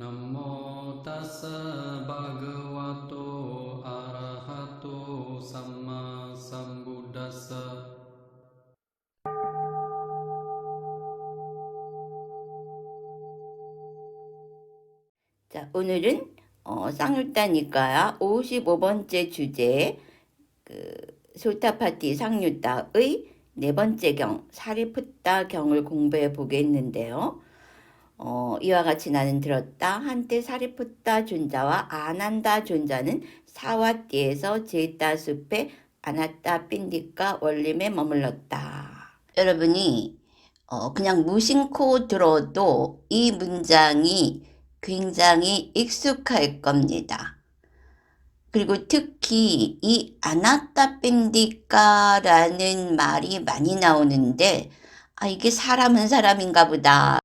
Namo tassa bhagavato arahato samma sambuddhassa. 자, 오늘은 쌍유따니까야 55번째 주제 그 소타파티 상유따의 네 번째 경 사리푸타 경을 공부해 보겠는데요. 이와 같이 나는 들었다. 한때 사리푸타 존자와 아난다 존자는 사와띠에서 제따 숲에 아나따 핀디카 원림에 머물렀다. 여러분이 그냥 무심코 들어도 이 문장이 굉장히 익숙할 겁니다. 그리고 특히 이 아나타 뺀디까라는 말이 많이 나오는데 이게 사람은 사람인가 보다.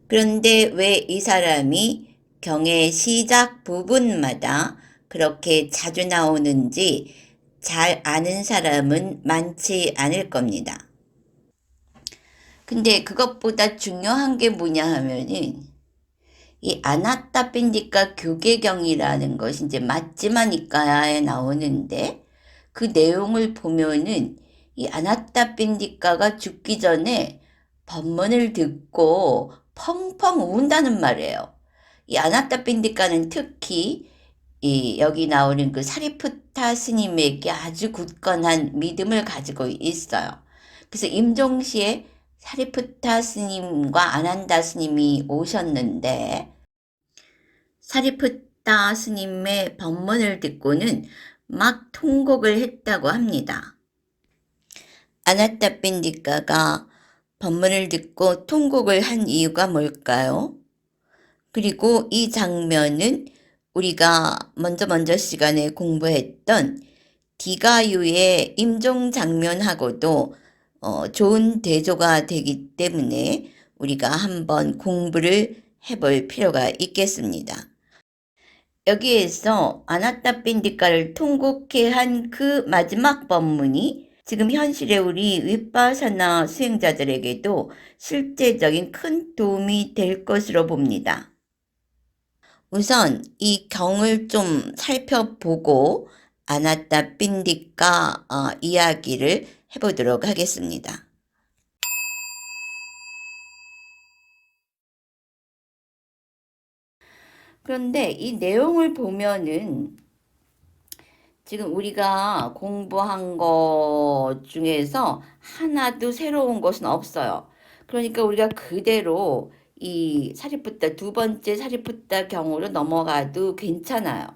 그런데 왜 이 사람이 경의 시작 부분마다 그렇게 자주 나오는지 잘 아는 사람은 많지 않을 겁니다. 근데 그것보다 중요한 게 뭐냐 하면은 이 아나타 뺀디까 교계경이라는 것이 이제 맞지마니까에 나오는데 그 내용을 보면은 이 아나타 뺀디까가 죽기 전에 법문을 듣고 펑펑 운다는 말이에요. 이 아나타 뺀디까는 특히 이 여기 나오는 그 사리푸타 스님에게 아주 굳건한 믿음을 가지고 있어요. 그래서 임종시에 사리푸타 스님과 아난다 스님이 오셨는데 사리푸타 스님의 법문을 듣고는 막 통곡을 했다고 합니다. 아나타 뺀디까가 법문을 듣고 통곡을 한 이유가 뭘까요? 그리고 이 장면은 우리가 먼저 시간에 공부했던 디가유의 임종 장면하고도 좋은 대조가 되기 때문에 우리가 한번 공부를 해볼 필요가 있겠습니다. 여기에서 아나타 빈디카를 통곡해 한 그 마지막 법문이 지금 현실의 우리 윗바사나 수행자들에게도 실제적인 큰 도움이 될 것으로 봅니다. 우선 이 경을 좀 살펴보고 아나타 빈디카 이야기를 해보도록 하겠습니다. 그런데 이 내용을 보면은 지금 우리가 공부한 것 중에서 하나도 새로운 것은 없어요. 그러니까 우리가 그대로 이 사리푸타 두 번째 사리푸타 경우로 넘어가도 괜찮아요.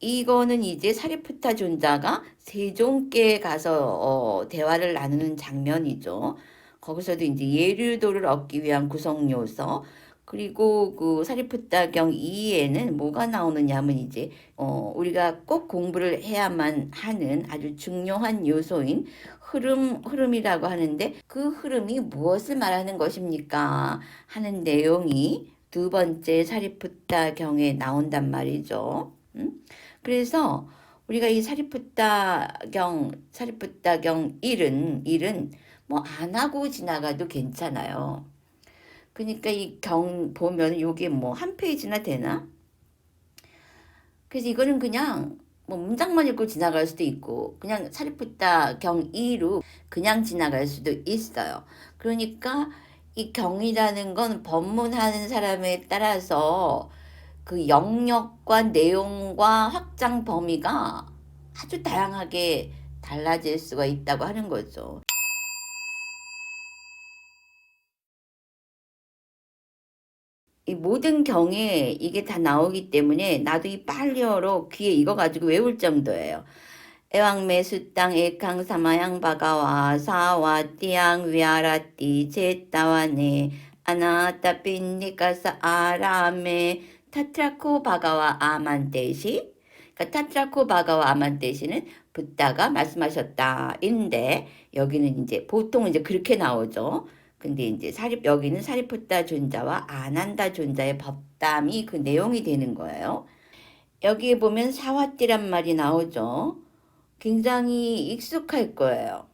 이거는 이제 사리푸타 존자가 세종께 가서 대화를 나누는 장면이죠. 거기서도 이제 예류도를 얻기 위한 구성 요소, 그리고 그 사리푸타경 2에는 뭐가 나오느냐 하면 이제 우리가 꼭 공부를 해야만 하는 아주 중요한 요소인 흐름이라고 하는데 그 흐름이 무엇을 말하는 것입니까? 하는 내용이 두 번째 사리푸타경에 나온단 말이죠. 그래서 우리가 이 사리푸타경 1은 뭐 안 하고 지나가도 괜찮아요. 그러니까 이 경 보면 요게 뭐 한 페이지나 되나? 그래서 이거는 그냥 뭐 문장만 읽고 지나갈 수도 있고 그냥 사리푸타경 2로 그냥 지나갈 수도 있어요. 그러니까 이 경이라는 건 법문하는 사람에 따라서 그 영역과 내용과 확장 범위가 아주 다양하게 달라질 수가 있다고 하는 거죠. 이 모든 경에 이게 다 나오기 때문에 나도 이 빨리어로 귀에 이거 가지고 외울 정도예요. 에왕메 수땅 에캉 사마양 바가와 사와 띠양 위아라띠 제따와네 아나따 빈니까사 아라메 타트라코 바가와 아만떼시. 그러니까 타트라코 바가와 아만떼시는 붓다가 말씀하셨다 인데 여기는 이제 보통 이제 그렇게 나오죠. 근데 이제 여기는 사리푸타 존자와 아난다 존자의 법담이 그 내용이 되는 거예요. 여기에 보면 사와띠란 말이 나오죠. 굉장히 익숙할 거예요.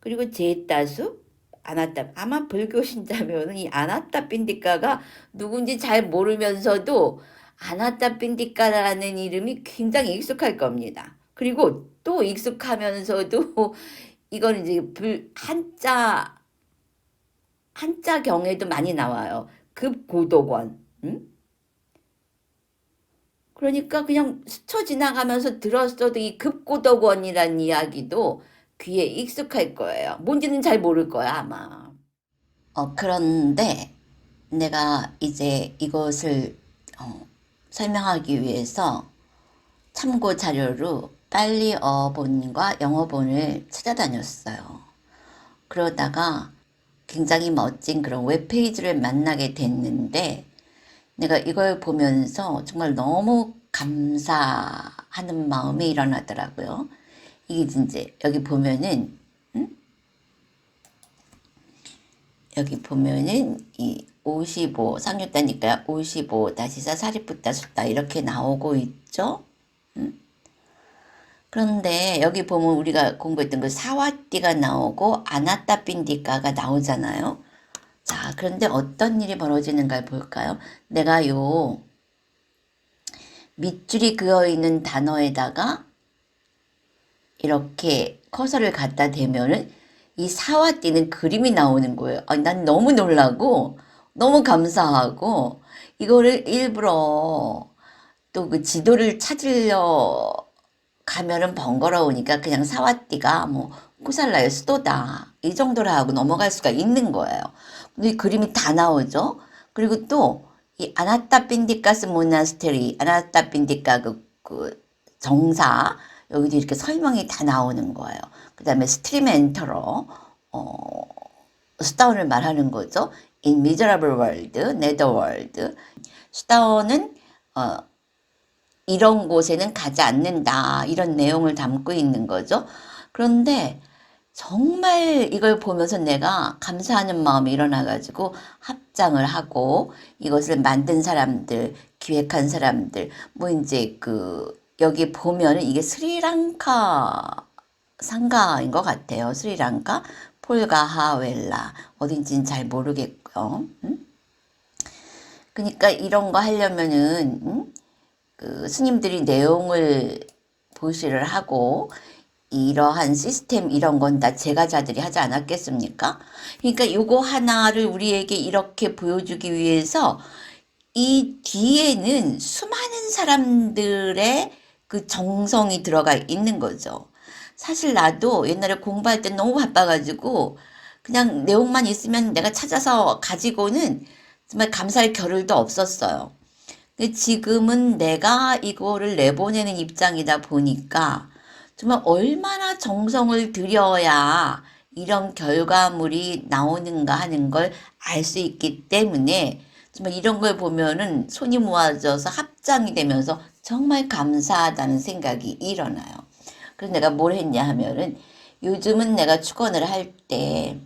그리고 제따수, 아나따, 아마 불교 신자면은 이 아나따 빈디까가 누군지 잘 모르면서도 아나따 빈디까라는 이름이 굉장히 익숙할 겁니다. 그리고 또 익숙하면서도 이건 이제 한자 경에도 많이 나와요. 급고독원. 응? 그러니까 그냥 스쳐 지나가면서 들었어도 이 급고독원이라는 이야기도 귀에 익숙할 거예요. 뭔지는 잘 모를 거야, 아마. 그런데 내가 이제 이것을 설명하기 위해서 참고 자료로 빨리 어본과 영어본을 찾아다녔어요. 그러다가 굉장히 멋진 그런 웹페이지를 만나게 됐는데 내가 이걸 보면서 정말 너무 감사하는 마음이 일어나더라고요. 이게 이제 여기 보면은 여기 보면은 이 55, 상류다니까 55 다시사 사리푸타 숫다 이렇게 나오고 있죠. 그런데 여기 보면 우리가 공부했던 그 사와띠가 나오고 아나따 빈디까가 나오잖아요. 자, 그런데 어떤 일이 벌어지는가 볼까요? 내가 요 밑줄이 그어 있는 단어에다가 이렇게 커서를 갖다 대면은 이 사와띠는 그림이 나오는 거예요. 난 너무 놀라고 너무 감사하고 이거를 일부러 또 그 지도를 찾으려 가면은 번거로우니까 그냥 사와띠가 뭐 쿠살라의 수도다 이 정도로 하고 넘어갈 수가 있는 거예요. 근데 이 그림이 다 나오죠. 그리고 또 이 아나따 빈디카스 모나스테리, 아나따 빈디카 그 정사 여기도 이렇게 설명이 다 나오는 거예요. 그 다음에 스트림 엔터로 수다원을 말하는 거죠. In miserable world, netherworld. 수다원은 이런 곳에는 가지 않는다. 이런 내용을 담고 있는 거죠. 그런데 정말 이걸 보면서 내가 감사하는 마음이 일어나가지고 합장을 하고 이것을 만든 사람들, 기획한 사람들, 뭐 이제 여기 보면 이게 스리랑카 상가인 것 같아요. 스리랑카, 폴가하웰라, 어딘지는 잘 모르겠고요. 그러니까 이런 거 하려면은, 스님들이 내용을 보시를 하고, 이러한 시스템 이런 건 다 제가자들이 하지 않았겠습니까? 그러니까 요거 하나를 우리에게 이렇게 보여주기 위해서 이 뒤에는 수많은 사람들의 그 정성이 들어가 있는 거죠. 사실 나도 옛날에 공부할 때 너무 바빠가지고 그냥 내용만 있으면 내가 찾아서 가지고는 정말 감사할 겨를도 없었어요. 지금은 내가 이거를 내보내는 입장이다 보니까 정말 얼마나 정성을 들여야 이런 결과물이 나오는가 하는 걸 알 수 있기 때문에 정말 이런 걸 보면은 손이 모아져서 합장이 되면서 정말 감사하다는 생각이 일어나요. 그래서 내가 뭘 했냐 하면은 요즘은 내가 축원을 할 때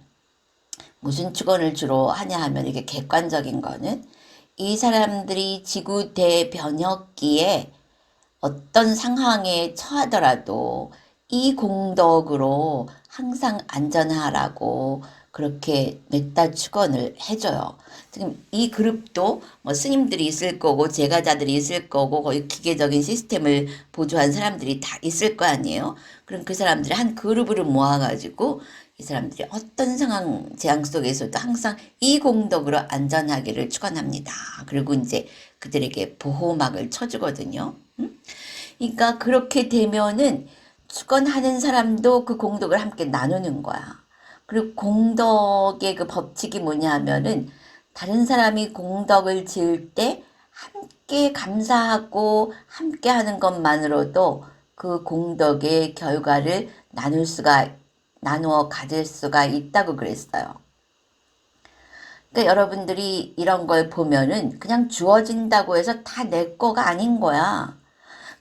무슨 축원을 주로 하냐 하면 이게 객관적인 거는 이 사람들이 지구 대변혁기에 어떤 상황에 처하더라도 이 공덕으로 항상 안전하라고 그렇게 몇 축원을 해줘요. 지금 이 그룹도 뭐 스님들이 있을 거고 제가자들이 있을 거고 거의 기계적인 시스템을 보조한 사람들이 다 있을 거 아니에요. 그럼 그 사람들이 한 그룹으로 모아가지고 이 사람들이 어떤 상황 재앙 속에서도 항상 이 공덕으로 안전하기를 축원합니다. 그리고 이제 그들에게 보호막을 쳐주거든요. 그러니까 그렇게 되면은 축원하는 사람도 그 공덕을 함께 나누는 거야. 그리고 공덕의 그 법칙이 뭐냐 하면은 다른 사람이 공덕을 지을 때 함께 감사하고 함께 하는 것만으로도 그 공덕의 결과를 나누어 가질 수가 있다고 그랬어요. 그러니까 여러분들이 이런 걸 보면은 그냥 주어진다고 해서 다 내 거가 아닌 거야.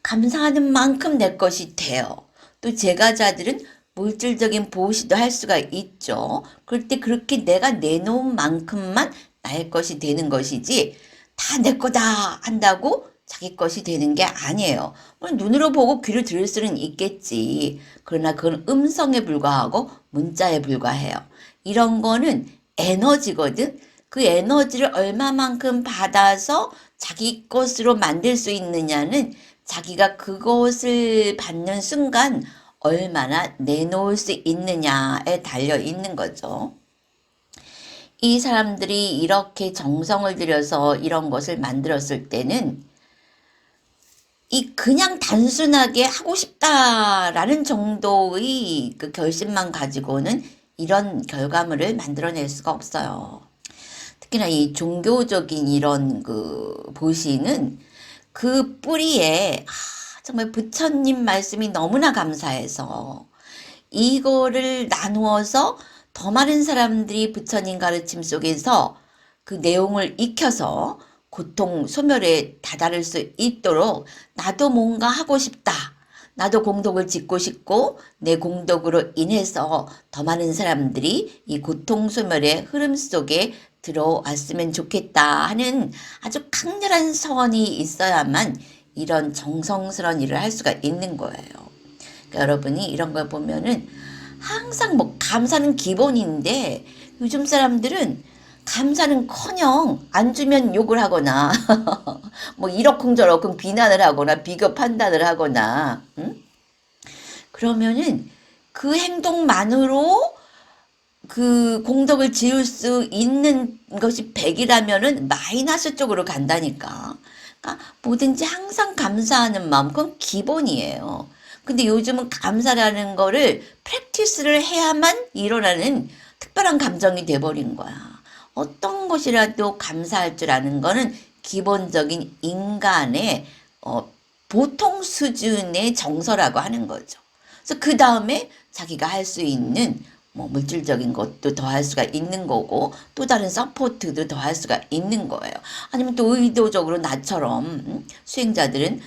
감사하는 만큼 내 것이 돼요. 또 제가자들은 물질적인 보시도 할 수가 있죠. 그럴 때 그렇게 내가 내놓은 만큼만 나의 것이 되는 것이지 다 내 거다 한다고 자기 것이 되는 게 아니에요. 물론 눈으로 보고 귀로 들을 수는 있겠지. 그러나 그건 음성에 불과하고 문자에 불과해요. 이런 거는 에너지거든. 그 에너지를 얼마만큼 받아서 자기 것으로 만들 수 있느냐는 자기가 그것을 받는 순간 얼마나 내놓을 수 있느냐에 달려 있는 거죠. 이 사람들이 이렇게 정성을 들여서 이런 것을 만들었을 때는 이 그냥 단순하게 하고 싶다라는 정도의 그 결심만 가지고는 이런 결과물을 만들어낼 수가 없어요. 특히나 이 종교적인 이런 그 보시는 그 뿌리에 정말 부처님 말씀이 너무나 감사해서 이거를 나누어서 더 많은 사람들이 부처님 가르침 속에서 그 내용을 익혀서 고통 소멸에 다다를 수 있도록 나도 뭔가 하고 싶다. 나도 공덕을 짓고 싶고 내 공덕으로 인해서 더 많은 사람들이 이 고통 소멸의 흐름 속에 들어왔으면 좋겠다 하는 아주 강렬한 서원이 있어야만 이런 정성스러운 일을 할 수가 있는 거예요. 그러니까 여러분이 이런 걸 보면은 항상 뭐 감사는 기본인데 요즘 사람들은 감사는커녕 안 주면 욕을 하거나 뭐 이러쿵저러쿵 비난을 하거나 비교 판단을 하거나 그러면은 그 행동만으로 그 공덕을 지을 수 있는 것이 100이라면은 마이너스 쪽으로 간다니까. 그러니까 뭐든지 항상 감사하는 마음, 그건 기본이에요. 근데 요즘은 감사라는 거를 프랙티스를 해야만 일어나는 특별한 감정이 돼버린 거야. 어떤 것이라도 감사할 줄 아는 거는 기본적인 인간의 보통 수준의 정서라고 하는 거죠. 그래서 그 다음에 자기가 할 수 있는 뭐 물질적인 것도 더 할 수가 있는 거고 또 다른 서포트도 더 할 수가 있는 거예요. 아니면 또 의도적으로 나처럼 수행자들은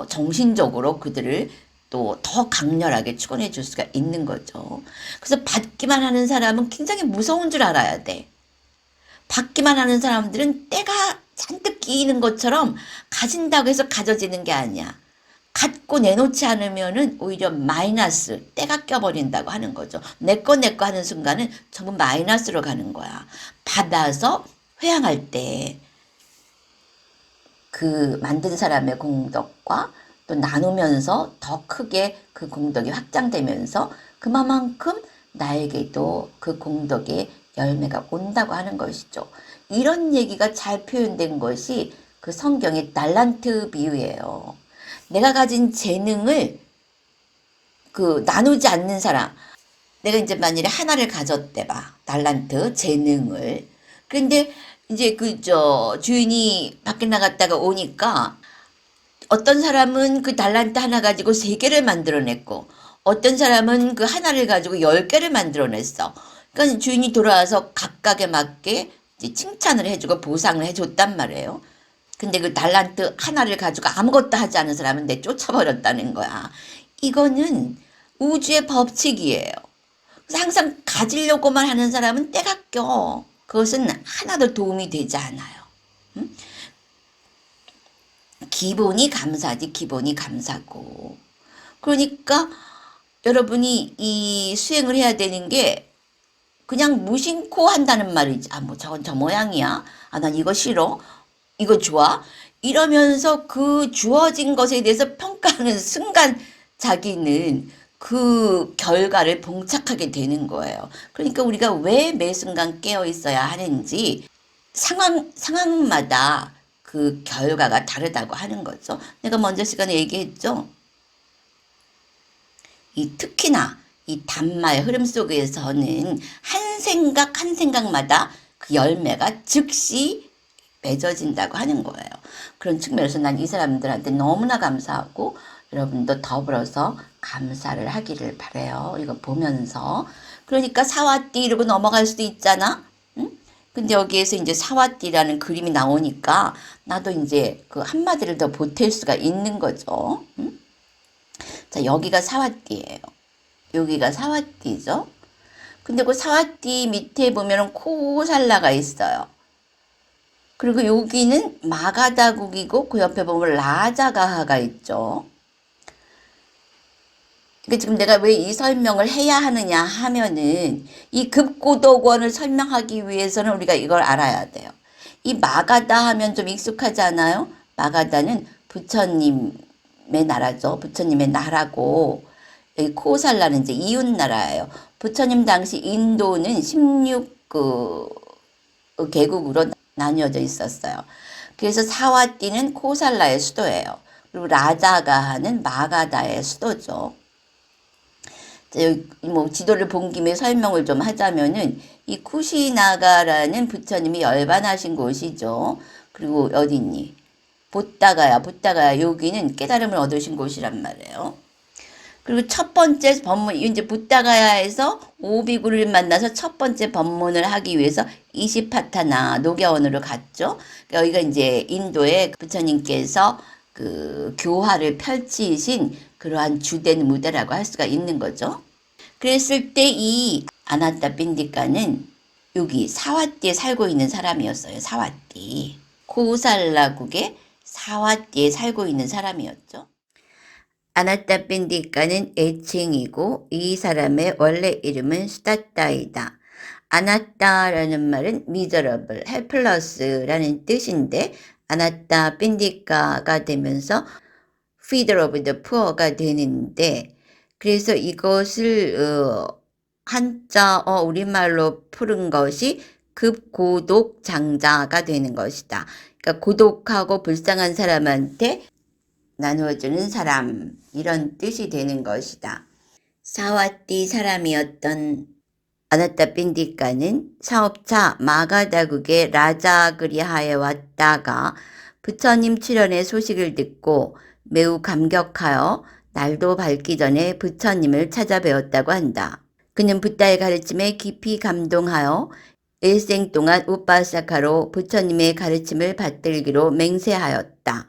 정신적으로 그들을 또 더 강렬하게 축원해 줄 수가 있는 거죠. 그래서 받기만 하는 사람은 굉장히 무서운 줄 알아야 돼. 받기만 하는 사람들은 때가 잔뜩 끼이는 것처럼 가진다고 해서 가져지는 게 아니야. 갖고 내놓지 않으면은 오히려 마이너스, 때가 껴버린다고 하는 거죠. 내 거 하는 순간은 전부 마이너스로 가는 거야. 받아서 회항할 때 그 만든 사람의 공덕과 또 나누면서 더 크게 그 공덕이 확장되면서 그만큼 나에게도 그 공덕의 열매가 온다고 하는 것이죠. 이런 얘기가 잘 표현된 것이 그 성경의 달란트 비유예요. 내가 가진 재능을 그 나누지 않는 사람. 내가 이제 만일에 하나를 가졌대 봐. 달란트, 재능을. 그런데 이제 주인이 밖에 나갔다가 오니까 어떤 사람은 그 달란트 하나 가지고 3개를 만들어냈고 어떤 사람은 그 하나를 가지고 10개를 만들어냈어. 그러니까 주인이 돌아와서 각각에 맞게 이제 칭찬을 해주고 보상을 해줬단 말이에요. 근데 그 달란트 하나를 가지고 아무것도 하지 않은 사람은 내쫓아버렸다는 거야. 이거는 우주의 법칙이에요. 그래서 항상 가지려고만 하는 사람은 때가 껴. 그것은 하나도 도움이 되지 않아요. 응? 기본이 감사지, 기본이 감사고. 그러니까 여러분이 이 수행을 해야 되는 게 그냥 무심코 한다는 말이지. 뭐 저건 저 모양이야. 난 이거 싫어. 이거 좋아. 이러면서 그 주어진 것에 대해서 평가하는 순간 자기는 그 결과를 봉착하게 되는 거예요. 그러니까 우리가 왜 매 순간 깨어 있어야 하는지 상황마다 그 결과가 다르다고 하는 거죠. 내가 먼저 시간에 얘기했죠. 특히나 이 단마의 흐름 속에서는 한 생각 한 생각마다 그 열매가 즉시 맺어진다고 하는 거예요. 그런 측면에서 난 이 사람들한테 너무나 감사하고 여러분도 더불어서 감사를 하기를 바래요. 이거 보면서. 그러니까 사와띠 이러고 넘어갈 수도 있잖아. 응? 근데 여기에서 이제 사와띠라는 그림이 나오니까 나도 이제 그 한마디를 더 보탤 수가 있는 거죠. 응? 자, 여기가 사와띠예요. 여기가 사와띠죠. 근데 그 사와띠 밑에 보면은 코살라가 있어요. 그리고 여기는 마가다국이고 그 옆에 보면 라자가하가 있죠. 그러니까 지금 내가 왜 이 설명을 해야 하느냐 하면은 이 급고독원을 설명하기 위해서는 우리가 이걸 알아야 돼요. 이 마가다 하면 좀 익숙하지 않아요? 마가다는 부처님의 나라죠. 부처님의 나라고 여기 코살라는 이제 이웃 나라예요. 부처님 당시 인도는 16그 개국으로 나뉘어져 있었어요. 그래서 사와띠는 코살라의 수도예요. 그리고 라자가하는 마가다의 수도죠. 여기 뭐 지도를 본 김에 설명을 좀 하자면은 이 쿠시나가라는 부처님이 열반하신 곳이죠. 그리고 어디 있니? 보따가야 여기는 깨달음을 얻으신 곳이란 말이에요. 그리고 첫 번째 법문, 이제 보따가야에서 오비구를 만나서 첫 번째 법문을 하기 위해서 이시파타나 녹야원으로 갔죠. 여기가 이제 인도의 부처님께서 그 교화를 펼치신 그러한 주된 무대라고 할 수가 있는 거죠. 그랬을 때 이 아나타 빈디카는 여기 사와띠에 살고 있는 사람이었어요. 사와띠. 코살라국의 사와띠에 살고 있는 사람이었죠. 아나타 빈디카는 애칭이고 이 사람의 원래 이름은 수다따이다. 아나타라는 말은 miserable, helpless라는 뜻인데 아나타 빈디카가 되면서 feeder of the poor가 되는데 그래서 이것을 한자 우리말로 푸른 것이 급고독 장자가 되는 것이다. 그러니까 고독하고 불쌍한 사람한테 나누어주는 사람 이런 뜻이 되는 것이다. 사와띠 사람이었던 아나타 빈디카는 사업차 마가다국의 라자그리하에 왔다가 부처님 출현의 소식을 듣고 매우 감격하여 날도 밝기 전에 부처님을 찾아뵈었다고 한다. 그는 붓다의 가르침에 깊이 감동하여 일생 동안 우파사카로 부처님의 가르침을 받들기로 맹세하였다.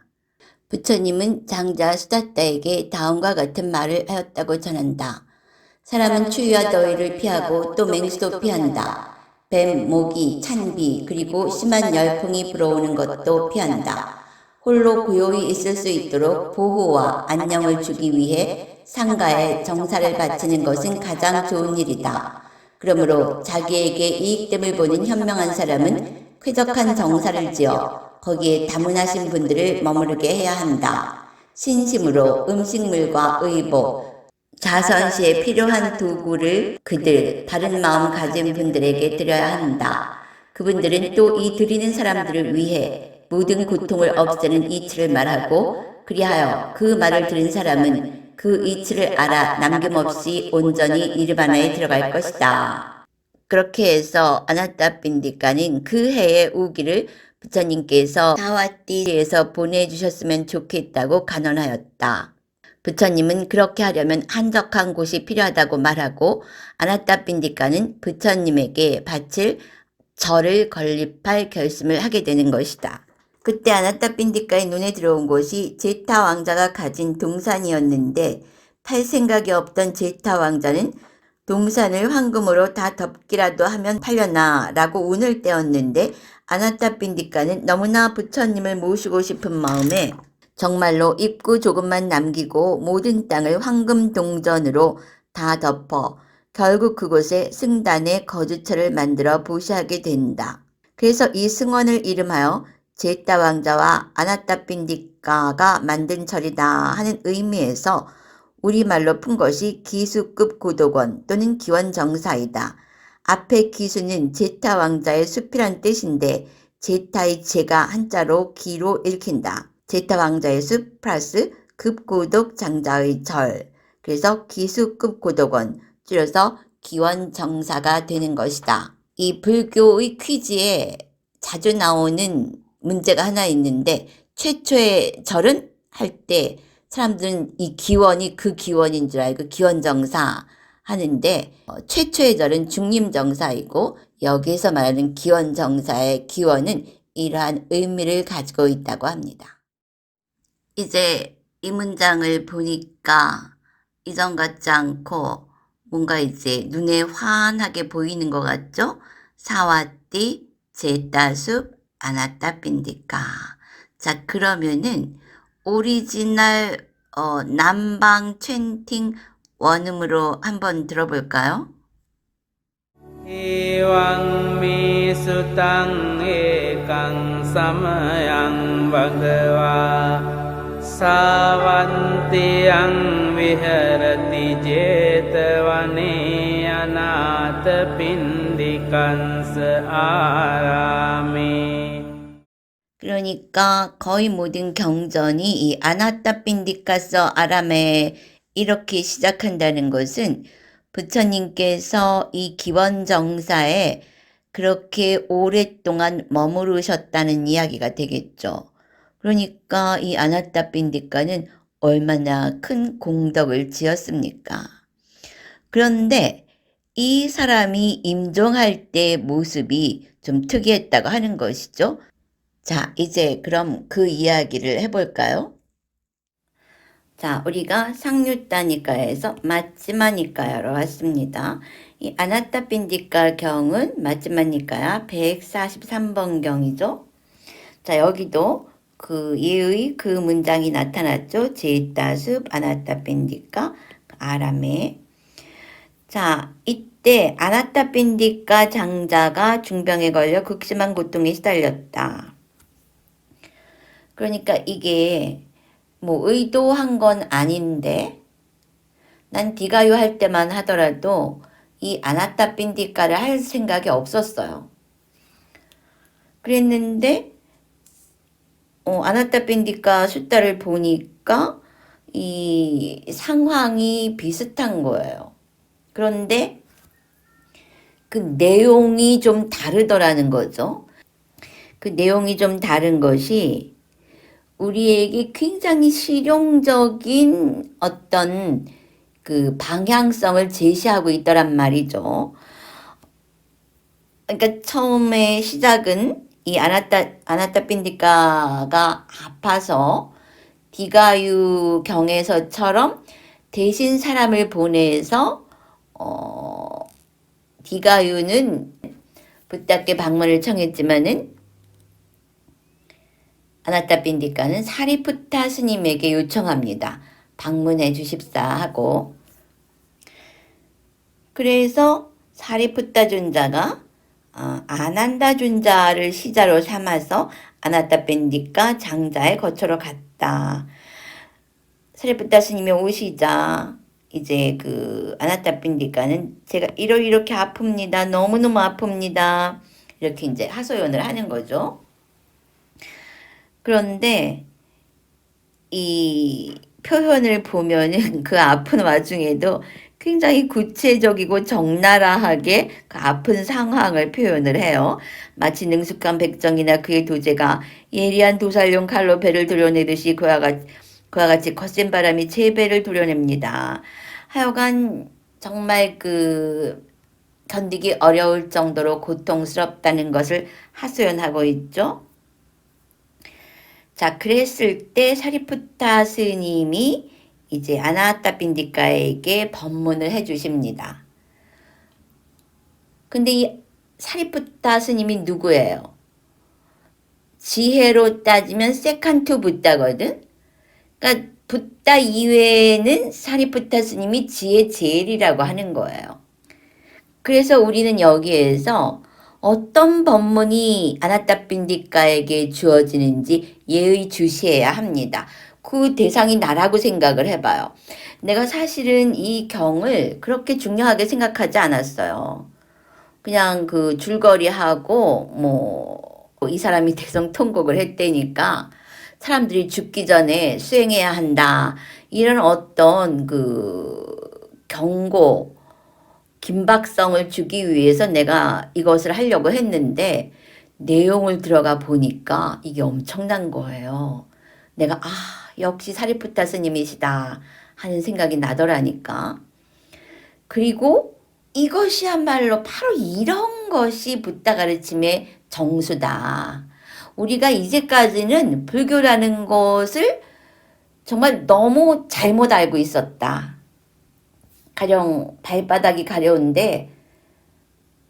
부처님은 장자 수다따에게 다음과 같은 말을 하였다고 전한다. 사람은 추위와 더위를 피하고 또 맹수도 피한다. 뱀, 모기, 찬비, 그리고 심한 열풍이 불어오는 것도 피한다. 홀로 고요히 있을 수 있도록 보호와 안녕을 주기 위해 상가에 정사를 바치는 것은 가장 좋은 일이다. 그러므로 자기에게 이익됨을 보는 현명한 사람은 쾌적한 정사를 지어 거기에 다문하신 분들을 머무르게 해야 한다. 신심으로 음식물과 의복, 자선시에 필요한 도구를 그들, 다른 마음 가진 분들에게 드려야 한다. 그분들은 또 이 드리는 사람들을 위해 모든 고통을 없애는 이치를 말하고 그리하여 그 말을 들은 사람은 그 이치를 알아 남김없이 온전히 니르바나에 들어갈 것이다. 그렇게 해서 아나타 빈디카는 그 해의 우기를 부처님께서 사와띠에서 보내주셨으면 좋겠다고 간언하였다. 부처님은 그렇게 하려면 한적한 곳이 필요하다고 말하고 아나타 빈디카는 부처님에게 바칠 절을 건립할 결심을 하게 되는 것이다. 그때 아나타 빈디카의 눈에 들어온 곳이 제타 왕자가 가진 동산이었는데 팔 생각이 없던 제타 왕자는 동산을 황금으로 다 덮기라도 하면 팔려나 라고 운을 떼었는데 아나타 빈디카는 너무나 부처님을 모시고 싶은 마음에 정말로 입구 조금만 남기고 모든 땅을 황금 동전으로 다 덮어 결국 그곳에 승단의 거주처를 만들어 보시하게 된다. 그래서 이 승원을 이름하여 제타 왕자와 아나타 빈디카가 만든 절이다 하는 의미에서 우리말로 푼 것이 기수급 고독원 또는 기원정사이다. 앞에 기수는 제타 왕자의 숲이란 뜻인데 제타의 제가 한자로 기로 읽힌다. 제타 왕자의 숲 플러스 급고독 장자의 절. 그래서 기수급 고독원 줄여서 기원정사가 되는 것이다. 이 불교의 퀴즈에 자주 나오는 문제가 하나 있는데 최초의 절은 할 때 사람들은 이 기원이 그 기원인 줄 알고 기원정사 하는데 최초의 절은 중림정사이고 여기에서 말하는 기원정사의 기원은 이러한 의미를 가지고 있다고 합니다. 이제 이 문장을 보니까 이전 같지 않고 뭔가 이제 눈에 환하게 보이는 것 같죠? 사와띠, 제타숲, 아나타 빈디카. 자, 그러면은 오리지널 남방 챈팅 원음으로 한번 들어볼까요? evaṃ me sutaṃ ekaṃ samayaṃ bhagavā sāvantiyam viharati jetavane anātapindikaṃ ārāme. 그러니까 거의 모든 경전이 이 아나타핀디카스 아람에 이렇게 시작한다는 것은 부처님께서 이 기원정사에 그렇게 오랫동안 머무르셨다는 이야기가 되겠죠. 그러니까 이 아나타핀디카는 얼마나 큰 공덕을 지었습니까? 그런데 이 사람이 임종할 때 모습이 좀 특이했다고 하는 것이죠. 자, 이제 그럼 그 이야기를 해볼까요? 자, 우리가 상류다니까에서 마지마니까야로 왔습니다. 이 아나타핀디카 경은 마지마니까야 143번 경이죠. 자, 여기도 그 예의 그 문장이 나타났죠. 제타습 아나타핀디카 아람에. 자, 이때 아나타핀디카 장자가 중병에 걸려 극심한 고통에 시달렸다. 그러니까 이게 뭐 의도한 건 아닌데 난 디가요 할 때만 하더라도 이 아나타핀디카를 할 생각이 없었어요. 그랬는데 아나타핀디카 숫자를 보니까 이 상황이 비슷한 거예요. 그런데 그 내용이 좀 다르더라는 거죠. 그 내용이 좀 다른 것이 우리에게 굉장히 실용적인 어떤 그 방향성을 제시하고 있더란 말이죠. 그러니까 처음에 시작은 이 아나타핀디카가 아파서 디가유 경에서처럼 대신 사람을 보내서 디가유는 붓다께 방문을 청했지만은 아나타핀디카는 사리푸타 스님에게 요청합니다. 방문해 주십사 하고. 그래서 사리푸타 존자가 아난다 존자를 시자로 삼아서 아나타핀디카 장자의 거처로 갔다. 사리푸타 스님이 오시자 이제 그 아나타핀디카는 제가 이렇게 아픕니다. 너무너무 아픕니다. 이렇게 이제 하소연을 하는 거죠. 그런데 이 표현을 보면은 그 아픈 와중에도 굉장히 구체적이고 적나라하게 그 아픈 상황을 표현을 해요. 마치 능숙한 백정이나 그의 도제가 예리한 도살용 칼로 배를 도려내듯이 그와 같이 거센 바람이 제 배를 도려냅니다. 하여간 정말 그 견디기 어려울 정도로 고통스럽다는 것을 하소연하고 있죠. 자, 그랬을 때 사리푸타 스님이 이제 아나타핀디카에게 법문을 해 주십니다. 근데 이 사리푸타 스님이 누구예요? 지혜로 따지면 세칸투 붓다거든? 그러니까 붓다 이외에는 사리푸타 스님이 지혜 제일이라고 하는 거예요. 그래서 우리는 여기에서 어떤 법문이 아나타핀디카에게 주어지는지 예의주시해야 합니다. 그 대상이 나라고 생각을 해봐요. 내가 사실은 이 경을 그렇게 중요하게 생각하지 않았어요. 그냥 그 줄거리하고 뭐 이 사람이 대성통곡을 했다니까 사람들이 죽기 전에 수행해야 한다. 이런 어떤 그 경고 긴박성을 주기 위해서 내가 이것을 하려고 했는데 내용을 들어가 보니까 이게 엄청난 거예요. 내가 역시 사리푸타 스님이시다 하는 생각이 나더라니까. 그리고 이것이야말로 바로 이런 것이 붓다 가르침의 정수다. 우리가 이제까지는 불교라는 것을 정말 너무 잘못 알고 있었다. 가령 발바닥이 가려운데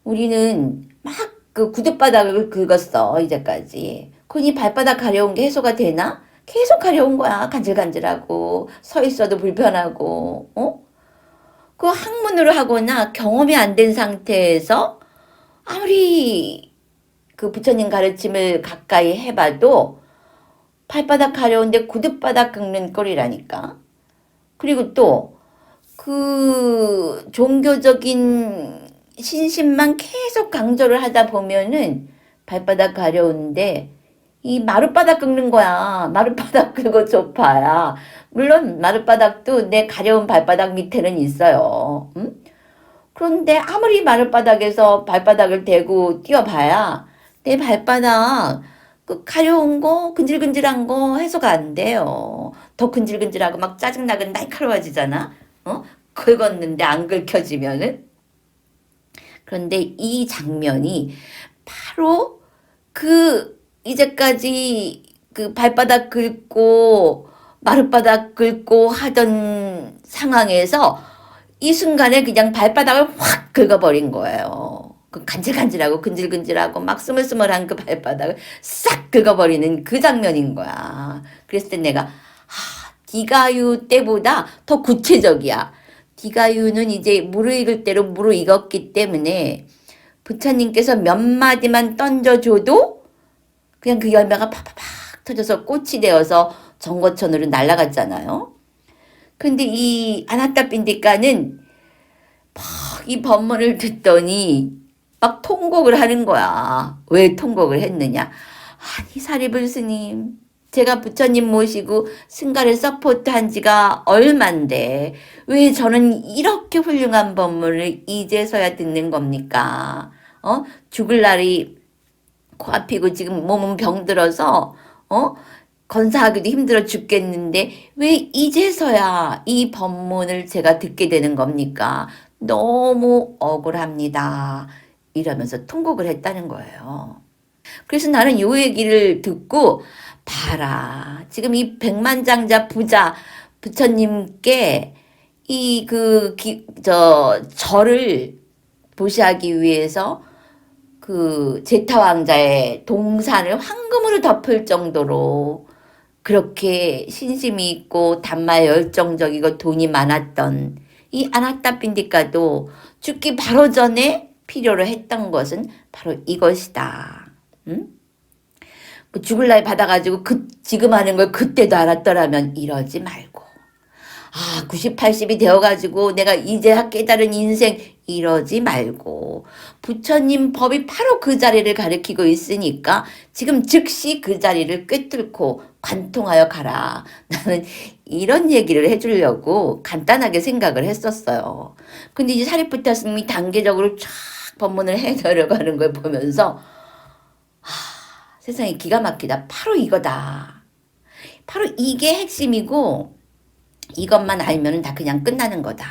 우리는 막 그 구둣바닥을 긁었어 이제까지. 그러니 발바닥 가려운 게 해소가 되나? 계속 가려운 거야. 간질간질하고 서 있어도 불편하고 그 학문으로 하거나 경험이 안 된 상태에서 아무리 그 부처님 가르침을 가까이 해봐도 발바닥 가려운데 구둣바닥 긁는 꼴이라니까. 그리고 또 그 종교적인 신심만 계속 강조를 하다 보면은 발바닥 가려운데 이 마룻바닥 긁는 거야. 마룻바닥 긁어 줘봐야. 물론 마룻바닥도 내 가려운 발바닥 밑에는 있어요. 응? 그런데 아무리 마룻바닥에서 발바닥을 대고 뛰어봐야 내 발바닥 그 가려운 거 근질근질한 거 해소가 안 돼요. 더 근질근질하고 막 짜증나고 날카로워지잖아. 긁었는데 안 긁혀지면은. 그런데 이 장면이 바로 그 이제까지 그 발바닥 긁고 마룻바닥 긁고 하던 상황에서 이 순간에 그냥 발바닥을 확 긁어버린 거예요. 그 간질간질하고 근질근질하고 막 스물스물한 그 발바닥을 싹 긁어버리는 그 장면인 거야. 그랬을 때 내가 디가유 때보다 더 구체적이야. 디가유는 이제 무르익을 대로 무르익었기 때문에 부처님께서 몇 마디만 던져줘도 그냥 그 열매가 팍팍팍 터져서 꽃이 되어서 정거천으로 날아갔잖아요. 근데 이 아나타핀디카는 막 이 법문을 듣더니 막 통곡을 하는 거야. 왜 통곡을 했느냐? 아니 사리불 스님, 제가 부처님 모시고 승가를 서포트한 지가 얼만데 왜 저는 이렇게 훌륭한 법문을 이제서야 듣는 겁니까? 죽을 날이 코앞이고 지금 몸은 병들어서 건사하기도 힘들어 죽겠는데 왜 이제서야 이 법문을 제가 듣게 되는 겁니까? 너무 억울합니다. 이러면서 통곡을 했다는 거예요. 그래서 나는 요 얘기를 듣고 봐라. 지금 이 백만장자 부자 부처님께 절을 보시하기 위해서 그 제타왕자의 동산을 황금으로 덮을 정도로 그렇게 신심이 있고 단마에 열정적이고 돈이 많았던 이 아나타핀디카도 죽기 바로 전에 필요로 했던 것은 바로 이것이다. 응? 뭐 죽을 날 받아가지고 지금 하는 걸 그때도 알았더라면 이러지 말고 90, 80이 되어가지고 내가 이제 깨달은 인생 이러지 말고 부처님 법이 바로 그 자리를 가리키고 있으니까 지금 즉시 그 자리를 꿰뚫고 관통하여 가라. 나는 이런 얘기를 해주려고 간단하게 생각을 했었어요. 근데 이제 사리푸타 스님이 단계적으로 쫙 법문을 해내려가는 걸 보면서 세상에 기가 막히다. 바로 이거다. 바로 이게 핵심이고 이것만 알면 다 그냥 끝나는 거다.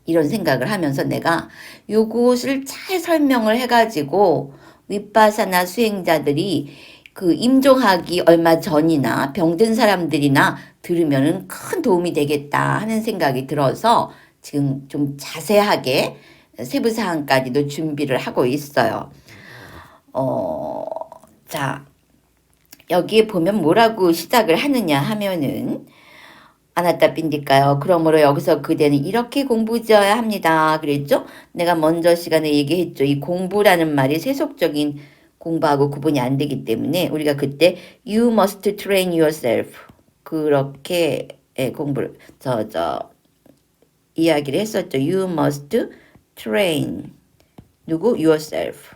이런 생각을 하면서 내가 요것을 잘 설명을 해가지고 윗바사나 수행자들이 그 임종하기 얼마 전이나 병든 사람들이나 들으면은 큰 도움이 되겠다 하는 생각이 들어서 지금 좀 자세하게 세부 사항까지도 준비를 하고 있어요. 자, 여기에 보면 뭐라고 시작을 하느냐 하면은 아나타핀디카요. 그러므로 여기서 그대는 이렇게 공부지어야 합니다. 그랬죠? 내가 먼저 시간에 얘기했죠. 이 공부라는 말이 세속적인 공부하고 구분이 안 되기 때문에 우리가 그때 you must train yourself 그렇게 공부를 이야기를 했었죠. You must train 누구? yourself.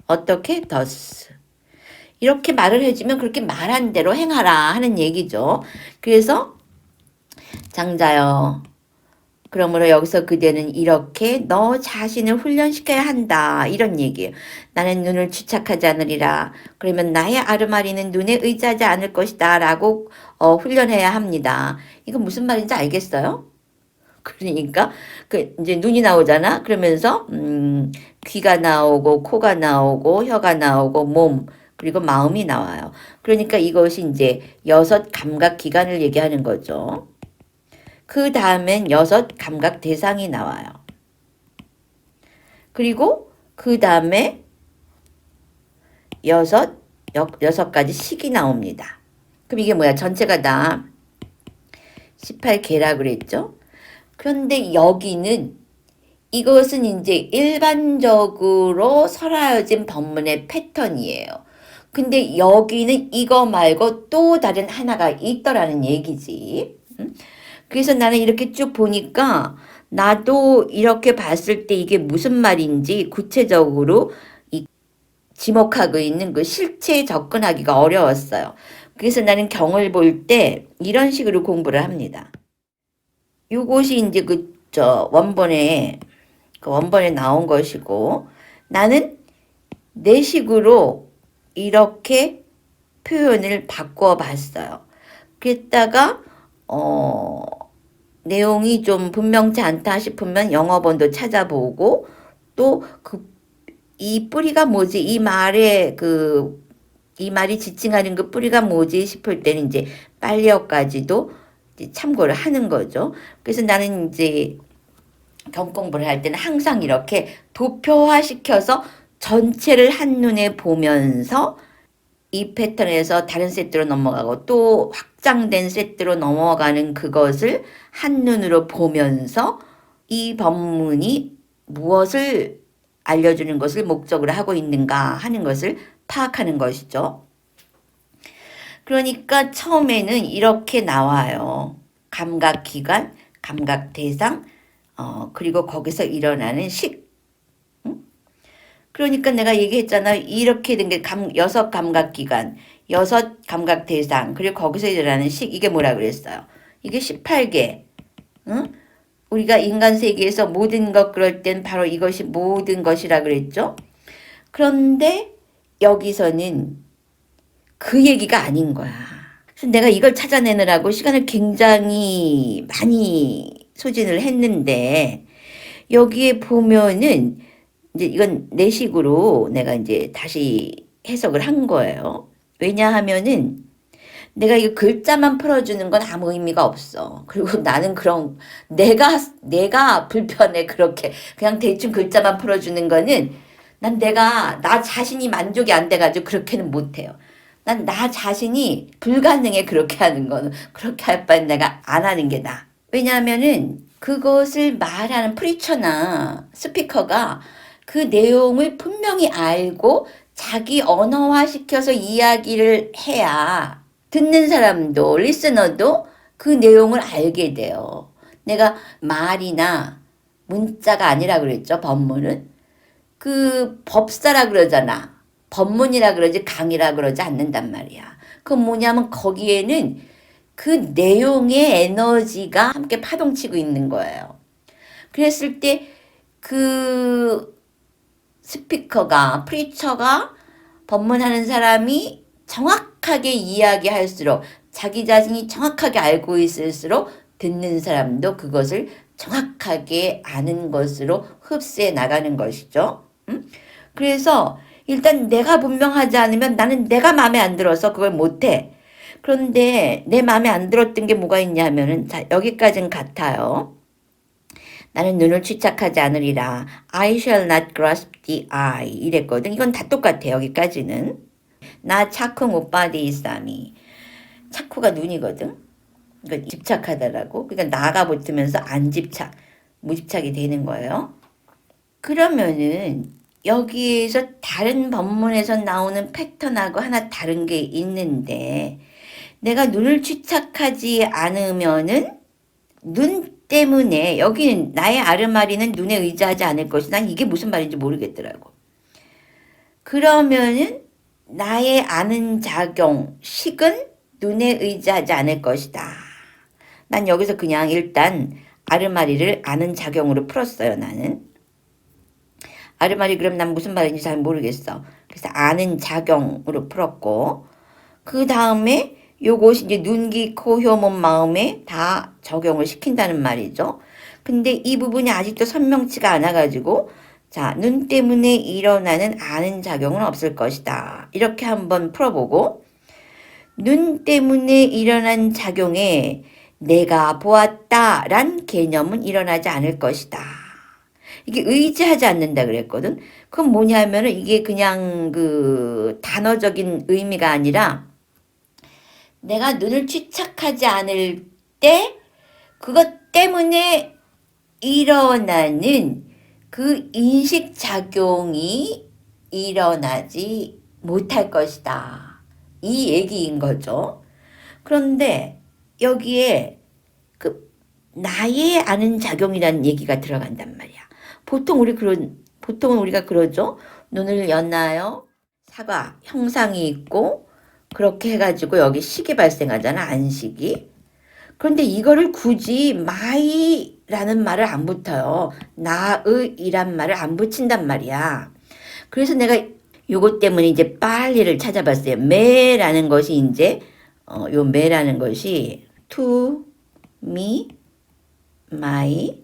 어떻게? thus. 이렇게 말을 해주면 그렇게 말한 대로 행하라 하는 얘기죠. 그래서 장자여 그러므로 여기서 그대는 이렇게 너 자신을 훈련시켜야 한다 이런 얘기예요. 나는 눈을 주착하지 않으리라. 그러면 나의 아르마리는 눈에 의지하지 않을 것이다 라고 훈련해야 합니다. 이건 무슨 말인지 알겠어요? 그러니까 이제 눈이 나오잖아. 그러면서 귀가 나오고 코가 나오고 혀가 나오고 몸 그리고 마음이 나와요. 그러니까 이것이 이제 6 감각 기관을 얘기하는 거죠. 그 다음엔 6 감각 대상이 나와요. 그리고 그 다음에 6 가지 식이 나옵니다. 그럼 이게 뭐야? 전체가 다 18개라 그랬죠? 그런데 여기는 이것은 이제 일반적으로 설하여진 법문의 패턴이에요. 근데 여기는 이거 말고 또 다른 하나가 있더라는 얘기지. 그래서 나는 이렇게 쭉 보니까 나도 이렇게 봤을 때 이게 무슨 말인지 구체적으로 지목하고 있는 그 실체에 접근하기가 어려웠어요. 그래서 나는 경을 볼 때 이런 식으로 공부를 합니다. 요것이 이제 원본에 나온 것이고, 나는 내 식으로 이렇게 표현을 바꿔 봤어요. 그랬다가 내용이 좀 분명치 않다 싶으면 영어본도 찾아보고, 또 이 뿌리가 뭐지? 이 말이 지칭하는 그 뿌리가 뭐지 싶을 때는 이제 빨리어까지도 참고를 하는 거죠. 그래서 나는 이제 경 공부를 할 때는 항상 이렇게 도표화시켜서 전체를 한눈에 보면서 이 패턴에서 다른 세트로 넘어가고 또 확장된 세트로 넘어가는 그것을 한눈으로 보면서 이 법문이 무엇을 알려주는 것을 목적으로 하고 있는가 하는 것을 파악하는 것이죠. 그러니까 처음에는 이렇게 나와요. 감각기관, 감각대상, 그리고 거기서 일어나는 식. 그러니까 내가 얘기했잖아. 이렇게 된 게 여섯 감각기관, 여섯 감각대상, 그리고 거기서 일어나는 식. 이게 뭐라 그랬어요? 이게 18개. 응? 우리가 인간 세계에서 모든 것 그럴 땐 바로 이것이 모든 것이라 그랬죠. 그런데 여기서는 그 얘기가 아닌 거야. 그래서 내가 이걸 찾아내느라고 시간을 굉장히 많이 소진을 했는데, 여기에 보면은 이제 이건 내 식으로 내가 이제 다시 해석을 한 거예요. 왜냐하면은 내가 이 글자만 풀어주는 건 아무 의미가 없어. 그리고 나는 그런 내가 불편해. 그렇게 그냥 대충 글자만 풀어주는 거는 나 자신이 만족이 안 돼가지고 그렇게는 못해요. 난 나 자신이 불가능해. 그렇게 하는 거는. 그렇게 할 바엔 내가 안 하는 게 나아. 왜냐하면은 그것을 말하는 프리처나 스피커가 그 내용을 분명히 알고 자기 언어화시켜서 이야기를 해야 듣는 사람도, 리스너도 그 내용을 알게 돼요. 내가 말이나 문자가 아니라 그랬죠, 법문은. 그 법사라 그러잖아. 법문이라 그러지 강이라 그러지 않는단 말이야. 그건 뭐냐면 거기에는 그 내용의 에너지가 함께 파동치고 있는 거예요. 그랬을 때 그 스피커가, 프리처가, 법문하는 사람이 정확하게 이야기할수록, 자기 자신이 정확하게 알고 있을수록 듣는 사람도 그것을 정확하게 아는 것으로 흡수해 나가는 것이죠. 그래서 일단 내가 분명하지 않으면 나는 내가 마음에 안 들어서 그걸 못해. 그런데 내 마음에 안 들었던 게 뭐가 있냐면은, 자, 여기까지는 같아요. 나는 눈을 취착하지 않으리라. I shall not grasp the eye. 이랬거든. 이건 다 똑같아, 여기까지는. 나 차쿠 못 바디사미. 차쿠가 눈이거든. 그러니까 집착하다라고. 그러니까 나가 붙으면서 안 집착, 무집착이 되는 거예요. 그러면은 여기에서 다른 법문에서 나오는 패턴하고 하나 다른 게 있는데, 내가 눈을 취착하지 않으면은 눈 때문에, 여기는 나의 아르마리는 눈에 의지하지 않을 것이, 난 이게 무슨 말인지 모르겠더라고. 그러면은 나의 아는 작용, 식은 눈에 의지하지 않을 것이다. 난 여기서 그냥 일단 아르마리를 아는 작용으로 풀었어요, 나는. 아르마리 그럼 난 무슨 말인지 잘 모르겠어. 그래서 아는 작용으로 풀었고, 그 다음에 요것이 이제 눈기, 코, 혀, 몸, 마음에 다 적용을 시킨다는 말이죠. 근데 이 부분이 아직도 선명치가 않아가지고, 자, 눈 때문에 일어나는 아는 작용은 없을 것이다. 이렇게 한번 풀어보고, 눈 때문에 일어난 작용에 내가 보았다란 개념은 일어나지 않을 것이다. 이게 의지하지 않는다 그랬거든. 그건 뭐냐면은 이게 그냥 그 단어적인 의미가 아니라, 내가 눈을 취착하지 않을 때 그것 때문에 일어나는 그 인식작용이 일어나지 못할 것이다. 이 얘기인 거죠. 그런데 여기에 그 나의 아는 작용이라는 얘기가 들어간단 말이야. 보통은 우리가 그러죠. 눈을 연나요? 사과 형상이 있고 그렇게 해가지고 여기 식이 발생하잖아. 안식이. 그런데 이거를 굳이 마이라는 말을 안 붙어요. 나의이란 말을 안 붙인단 말이야. 그래서 내가 요것 때문에 이제 빨리를 찾아봤어요. 매라는 것이 이제 요 매라는 것이 to, me, my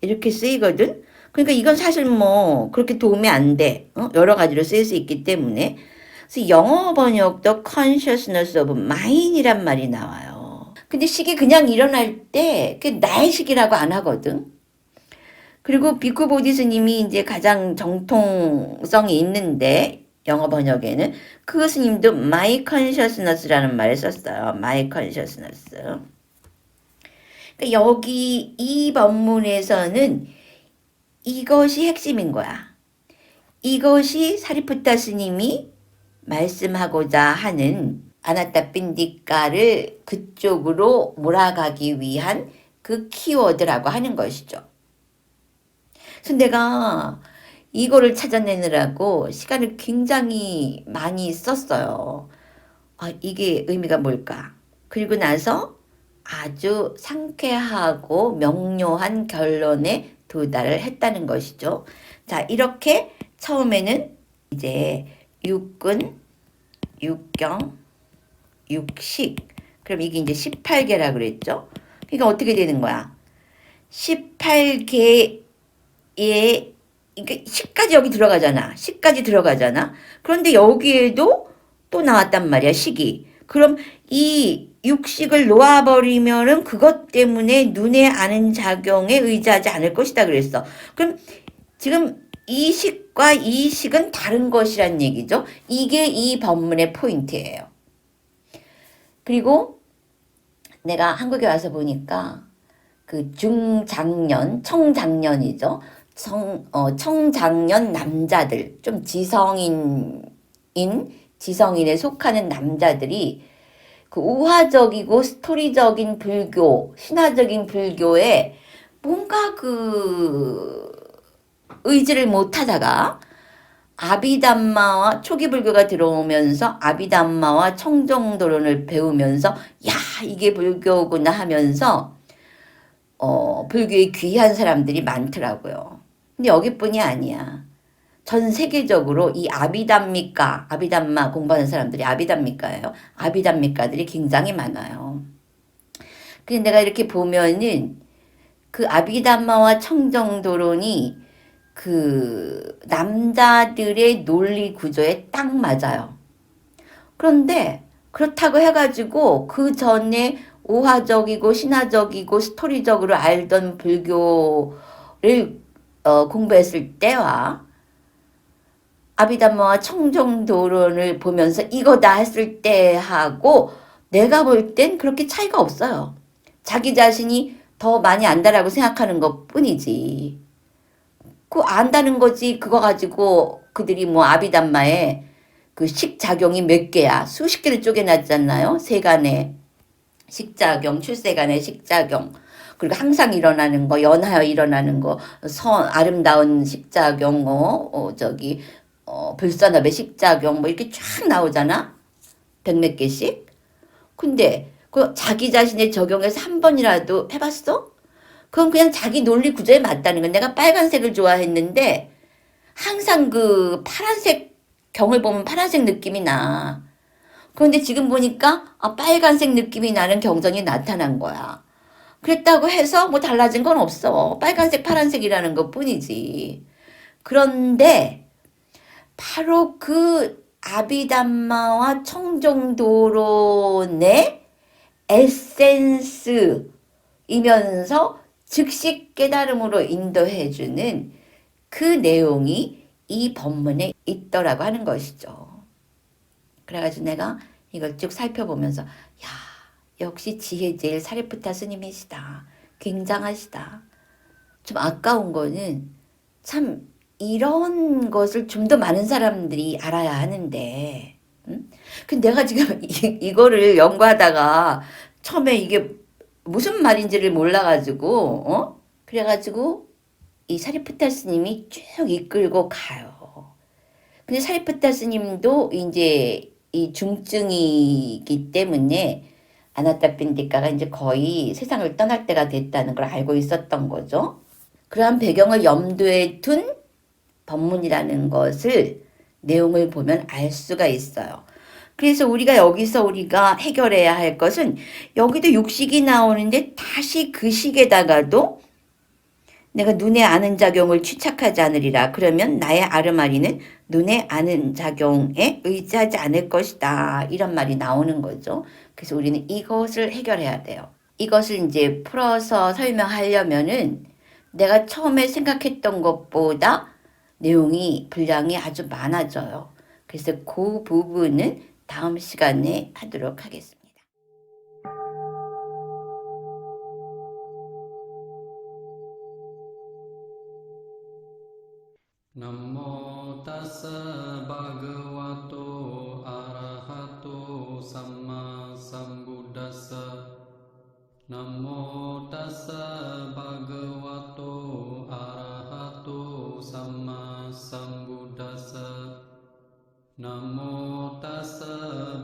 이렇게 쓰이거든. 그러니까 이건 사실 뭐 그렇게 도움이 안 돼. 여러 가지로 쓰일 수 있기 때문에. 그래서 영어 번역도 consciousness of mind이란 말이 나와요. 근데 식이 그냥 일어날 때 그게 나의 식이라고 안 하거든. 그리고 비쿠 보디스님이 이제 가장 정통성이 있는데 영어 번역에는 그 스님도 my consciousness라는 말을 썼어요. my consciousness. 그러니까 여기 이 본문에서는 이것이 핵심인 거야. 이것이 사리푸타 스님이 말씀하고자 하는 아나타 핀디카를 그쪽으로 몰아가기 위한 그 키워드라고 하는 것이죠. 그래서 내가 이거를 찾아내느라고 시간을 굉장히 많이 썼어요. 이게 의미가 뭘까? 그리고 나서 아주 상쾌하고 명료한 결론에 도달을 했다는 것이죠. 자, 이렇게 처음에는 이제 육근, 육경, 육식. 그럼 이게 이제 18개라 그랬죠? 그러니까 어떻게 되는 거야? 18개의 그러니까 10까지 여기 들어가잖아. 10까지 들어가잖아. 그런데 여기에도 또 나왔단 말이야, 식이. 그럼 이 육식을 놓아버리면은 그것 때문에 눈에 아는 작용에 의지하지 않을 것이다 그랬어. 그럼 지금 이 식과 이 식은 다른 것이란 얘기죠. 이게 이 본문의 포인트예요. 그리고 내가 한국에 와서 보니까 그 중장년, 청장년이죠. 청장년 남자들, 좀 지성인에 속하는 남자들이 그 우화적이고 스토리적인 불교, 신화적인 불교에 뭔가 그 의지를 못하다가 아비담마와 초기 불교가 들어오면서 아비담마와 청정도론을 배우면서 야 이게 불교구나 하면서 불교에 귀한 사람들이 많더라고요. 근데 여기뿐이 아니야. 전 세계적으로 이 아비담마 공부하는 사람들이 아비담미카예요. 아비담미카들이 굉장히 많아요. 근데 내가 이렇게 보면은 그 아비담마와 청정도론이 그 남자들의 논리 구조에 딱 맞아요. 그런데 그렇다고 해가지고 그 전에 우화적이고 신화적이고 스토리적으로 알던 불교를 공부했을 때와 아비담마와 청정도론을 보면서 이거다 했을 때하고 내가 볼 땐 그렇게 차이가 없어요. 자기 자신이 더 많이 안다라고 생각하는 것 뿐이지. 그 안다는 거지 그거 가지고 그들이 뭐 아비담마에 그 식작용이 몇 개야. 수십 개를 쪼개놨잖아요. 세간의 식작용, 출세간의 식작용. 그리고 항상 일어나는 거, 연하여 일어나는 거, 아름다운 식작용, 불선업의 식작용, 뭐 이렇게 쫙 나오잖아? 백몇 개씩? 근데, 그 자기 자신에 적용해서 한 번이라도 해봤어? 그건 그냥 자기 논리 구조에 맞다는 건 내가 빨간색을 좋아했는데, 항상 그 파란색 경을 보면 파란색 느낌이 나. 그런데 지금 보니까 빨간색 느낌이 나는 경전이 나타난 거야. 그랬다고 해서 뭐 달라진 건 없어. 빨간색, 파란색이라는 것 뿐이지. 그런데 바로 그 아비담마와 청정도론의 에센스이면서 즉시 깨달음으로 인도해주는 그 내용이 이 본문에 있더라고 하는 것이죠. 그래가지고 내가 이걸 쭉 살펴보면서 야 역시 지혜제일 사리푸타 스님이시다. 굉장하시다. 좀 아까운 거는 참 이런 것을 좀 더 많은 사람들이 알아야 하는데, 응? 근데 내가 지금 이거를 연구하다가 처음에 이게 무슨 말인지를 몰라가지고, 그래가지고 이 사리푸타 스님이 쭉 이끌고 가요. 근데 사리푸타 스님도 이제 이 중증이기 때문에 아나타핀디카가 이제 거의 세상을 떠날 때가 됐다는 걸 알고 있었던 거죠. 그러한 배경을 염두에 둔 법문이라는 것을 내용을 보면 알 수가 있어요. 그래서 우리가 해결해야 할 것은 여기도 육식이 나오는데 다시 그 식에다가도 내가 눈에 아는 작용을 취착하지 않으리라. 그러면 나의 아르마리는 눈에 아는 작용에 의지하지 않을 것이다. 이런 말이 나오는 거죠. 그래서 우리는 이것을 해결해야 돼요. 이것을 이제 풀어서 설명하려면은 내가 처음에 생각했던 것보다 내용이 분량이 아주 많아져요. 그래서 그 부분은 다음 시간에 하도록 하겠습니다. Namo tassa bhagavato arahato samma sambuddhassa. Namo tassa bhagavato arahato samma sambuddhassa. Namo tassa